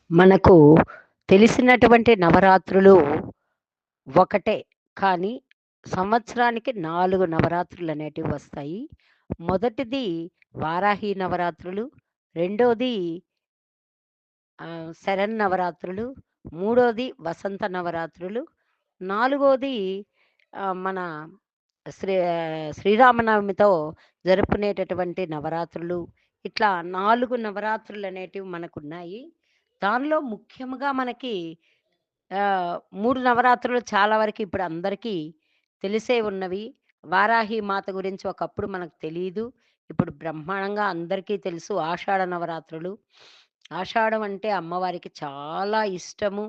మనకు తెలిసినటువంటి నవరాత్రులు ఒకటే. కానీ సంవత్సరానికి 4 నవరాత్రులనేటివి వస్తాయి. మొదటిది వారాహి నవరాత్రులు, రెండోది శరన్నవరాత్రులు, మూడోది వసంత నవరాత్రులు, నాలుగోది మన శ్రీరామనవమితో జరుపుకునేటటువంటి నవరాత్రులు. ఇట్లా 4 నవరాత్రులనేటివి మనకున్నాయి. దానిలో ముఖ్యంగా మనకి 3 నవరాత్రులు చాలా వరకు ఇప్పుడు అందరికీ తెలిసే ఉన్నవి. వారాహి మాత గురించి ఒకప్పుడు మనకు తెలీదు. ఇప్పుడు బ్రహ్మాండంగా అందరికీ తెలుసు. ఆషాఢ నవరాత్రులు. ఆషాఢం అంటే అమ్మవారికి చాలా ఇష్టము.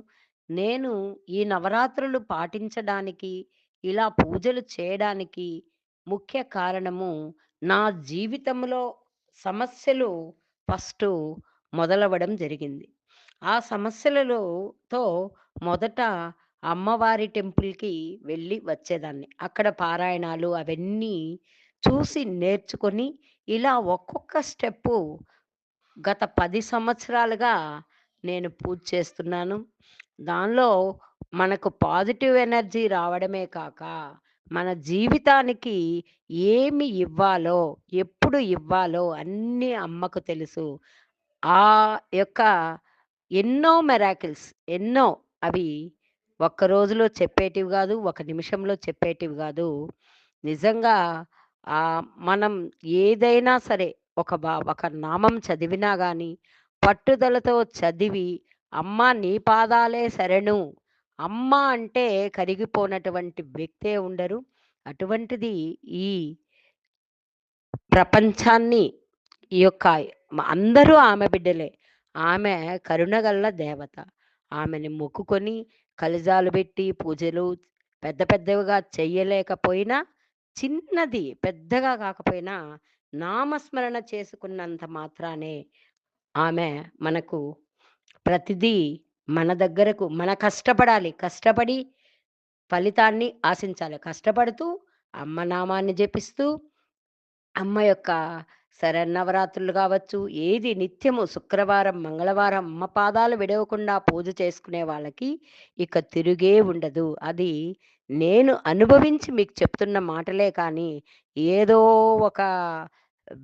నేను ఈ నవరాత్రులు పాటించడానికి, ఇలా పూజలు చేయడానికి ముఖ్య కారణము నా జీవితంలో సమస్యలు ఫస్టు మొదలవ్వడం జరిగింది. ఆ సమస్యలతో మొదట అమ్మవారి టెంపుల్‌కి వెళ్ళి వచ్చేదాన్ని. అక్కడ పారాయణాలు అవన్నీ చూసి నేర్చుకొని, ఇలా ఒక్కొక్క స్టెప్పు గత 10 సంవత్సరాలుగా నేను పూజ చేస్తున్నాను. దానిలో మనకు పాజిటివ్ ఎనర్జీ రావడమే కాక, మన జీవితానికి ఏమి ఇవ్వాలో, ఎప్పుడు ఇవ్వాలో అన్నీ అమ్మకు తెలుసు. ఆ యొక్క ఎన్నో మిరాకిల్స్ ఎన్నో అవి ఒక్క రోజులో చెప్పేటివి గాదు. ఒక నిమిషంలో చెప్పేటివి గాదు. నిజంగా మనం ఏదైనా సరే ఒక నామం చదివినా గాని, పట్టుదలతో చదివి, "అమ్మా నీ పాదాలే శరణు" అమ్మ అంటే కరిగిపోనటువంటి వ్యక్తే ఉండరు. అటువంటిది ఈ ప్రపంచాన్ని ఈ యొక్క అందరూ ఆమె బిడ్డలే. ఆమె కరుణగల్ల దేవత. ఆమెని మొక్కుకొని, కలిజాలు బెట్టి పూజలు పెద్ద పెద్దవిగా చెయ్యలేకపోయినా, చిన్నది పెద్దగా కాకపోయినా నామస్మరణ చేసుకున్నంత మాత్రానే ఆమె మనకు ప్రతిదీ మన దగ్గరకు కష్టపడాలి. కష్టపడి ఫలితాన్ని ఆశించాలి. కష్టపడుతూ అమ్మ నామాన్ని జపిస్తూ అమ్మ యొక్క శరన్నవరాత్రులు కావచ్చు, ఏది నిత్యము శుక్రవారం, మంగళవారం అమ్మ పాదాలు విడవకుండా పూజ చేసుకునే వాళ్ళకి ఇక తిరుగే ఉండదు. అది నేను అనుభవించి మీకు చెప్తున్న మాటలే కానీ, ఏదో ఒక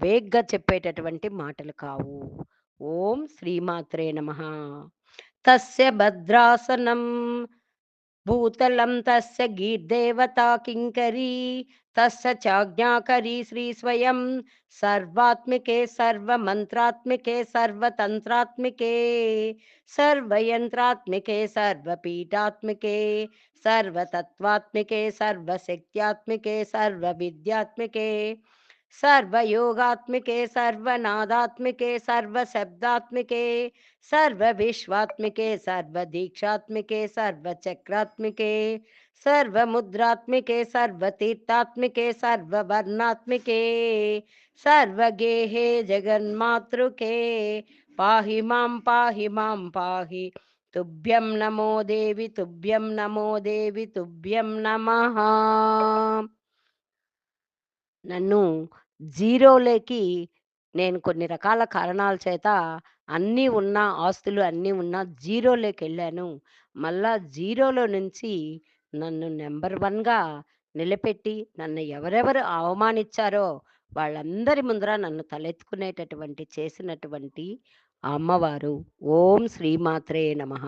వేగ్గా చెప్పేటటువంటి మాటలు కావు. ఓం శ్రీమాత్రే నమః. తస్య భద్రాసనం భూతలం తస్య గీర్దేవతా కింకరీ తస్య చాజ్ఞాకరీ శ్రీ స్వయం సర్వాత్మికే సర్వమంత్రాత్మికే సర్వతంత్రాత్మికే సర్వయంత్రాత్మికే సర్వపీఠాత్మికే సర్వతత్వాత్మికే సర్వశక్త్యాత్మికే సర్వవిద్యాత్మికే सर्वयोगात्मिके सर्वनादात्मिके सर्वशब्दात्मिके सर्वविश्वात्मिके सर्वदीक्षात्मिके सर्वचक्रात्मिके सर्वमुद्रात्मिके सर्वतीर्थात्मिके सर्ववर्णात्मिके सर्वगेहे जगन्मातृके पाहि मां पाहि तुभ्यं नमो देवि तुभ्यं नमो देवि तुभ्यं नमः నన్ను జీరోలోకి నేను కొన్ని రకాల కారణాల చేత అన్నీ ఉన్నా, ఆస్తులు అన్నీ ఉన్నా జీరోలోకెళ్ళాను. మళ్ళా జీరోలో నుంచి నన్ను నంబర్ వన్‌గా నిలబెట్టి, నన్ను ఎవరెవరు అవమానిచ్చారో వాళ్ళందరి ముందర నన్ను తలెత్తుకునేటటువంటి చేసినటువంటి ఆ అమ్మవారు. ఓం శ్రీమాత్రే నమః.